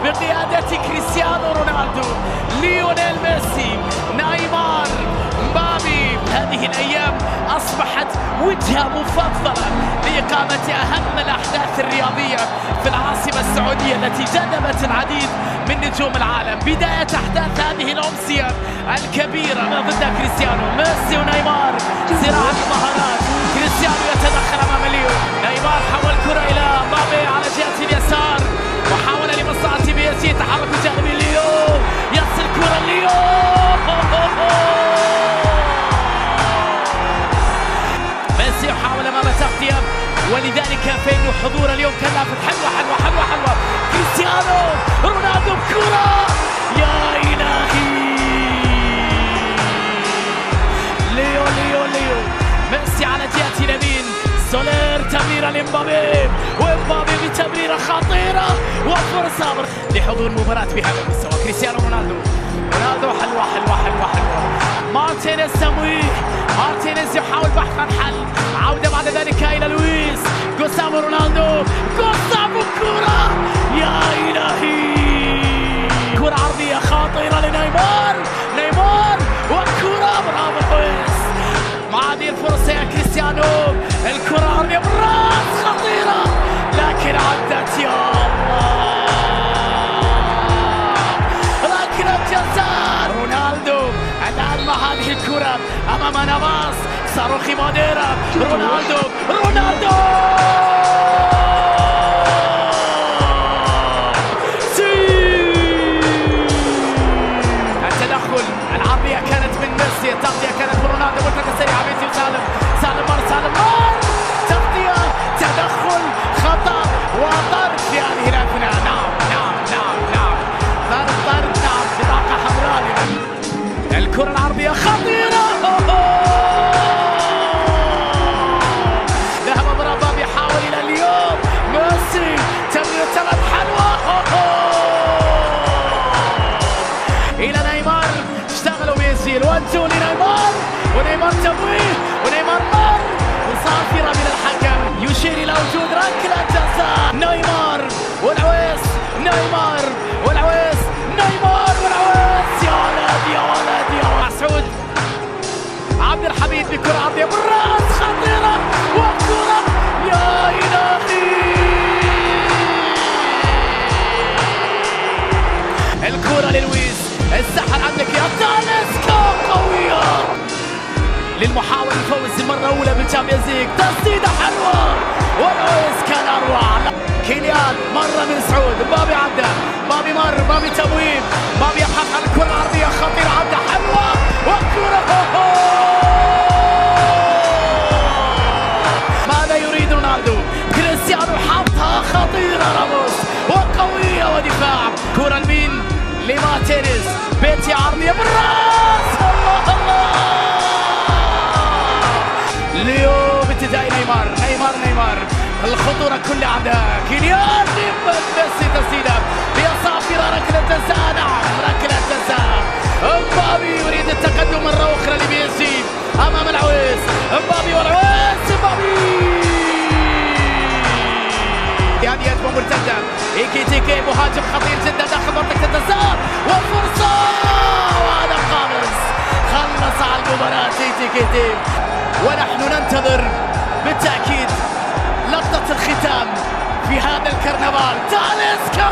بقيادة كريستيانو رونالدو، ليونيل ميسي، نيمار، مبابي. هذه الأيام أصبحت وجهة مفضلة لإقامة أهم الأحداث الرياضية في العاصمة السعودية التي جذبت العديد من نجوم العالم. بداية أحداث هذه الأمسية الكبيرة ضد كريستيانو، ميسي ونيمار، صراع المهارات. كريستيانو يتدخل أمام ليو، نيمار حول الكرة إلى مبابي على جهة اليسار وحاول لمصلحة بي اس جي تحرك جانب ليو، يصل كرة ليو، ميسي يحاول أمام تغطية، ولذلك فإن حضور اليوم كان لافت. حلوة حلوة حلوة حلوة، كريستيانو رونالدو بكرة، يا إلهي، ليو ليو ليو، ميسي على جهة اليمين، سولير تمريرة لمبابي، ومبابي بتمريرة خطيرة وفرصة لحضور المباراة بهذا المستوى. كريستيانو رونالدو، رونالدو حلوة حلوة حلوة حلوة، مارتينيز تمويه، مارتينيز يحاول بحث عن حل، عودة بعد ذلك إلى لويس، غوستافو رونالدو، غوستافو كرة، يا إلهي، كرة عرضية خطيرة لنيمار، نيمار وكرة، برافو لويس. مع هذه الفرصة يا كريستيانو، الكرة عرضية بالراس خطيرة لكن عدت، يا الله، ركلة جزاء. رونالدو الآن مع هذه الكرة أمام نافاس، صاروخي ماديرا، رونالدو، رونالدو التدخل، العرضية كانت من ميسي، التغطية كانت من رونالدو، مرتدة سريعة بيتي وسالم، سالم مر، سالم مر، تغطية، تدخل، خطأ وطرد في هذه الأثناء. نعم نعم نعم نعم، طرد، نعم، بطاقة حمراء لمن. الكرة العرضية خطيرة، ذهب برابا يحاول إلى اليوم، ميسي تمرير ثلاث حلوة، إلى نيمار، اشتغلوا بيزيل، وانتو لنيمار، ونيمار تمويه، ونيمار مر، وصافرة من الحكم يشير إلى وجود ركلة جزاء. نيمار والعويس، نيمار والعويس، نيمار والعويس، يا ولد يا ولد يا ولد. مسعود عبد الحميد بكرة عرضية بالراس خطيرة وكرة، يا إلهي، الكرة للويس، السحر عندك يا تاليسكا، قوية للمحاول الفوز مرة أولى بالتشامبيونز ليج، تسديدة حلوة، والعويس كان أروع. كيليان مرة من سعود، مبابي عدى، مبابي مر، مبابي تمويل، مبابي يبحث عن الكرة العرضية خطيرة، عدى حلوة وكرة، ماذا يريد رونالدو؟ كريستيانو حطها خطيرة، راموس وقوية ودفاع، كرة لمين؟ لمارتينيز، بيتي عرضية بالراس، الله الله، ليو باتجاه نيمار، نيمار نيمار، الخطورة كلها عند كيليان ميسي، تسديدة هي صافرة، ركلة جزاء، نعم ركلة جزاء. مبابي يريد التقدم مرة أخرى لبي اس جي أمام العويس، مبابي والعويس، مبابي، هذه هجمة مرتدة، إيكيتيكي مهاجم خطير جدا داخل منطقة الجزاء، وفرصة، وهذا خامس، خلص على المباراة إيكيتيكي، ونحن ننتظر بالتأكيد لقطة الختام في هذا الكرنفال. تاليسكا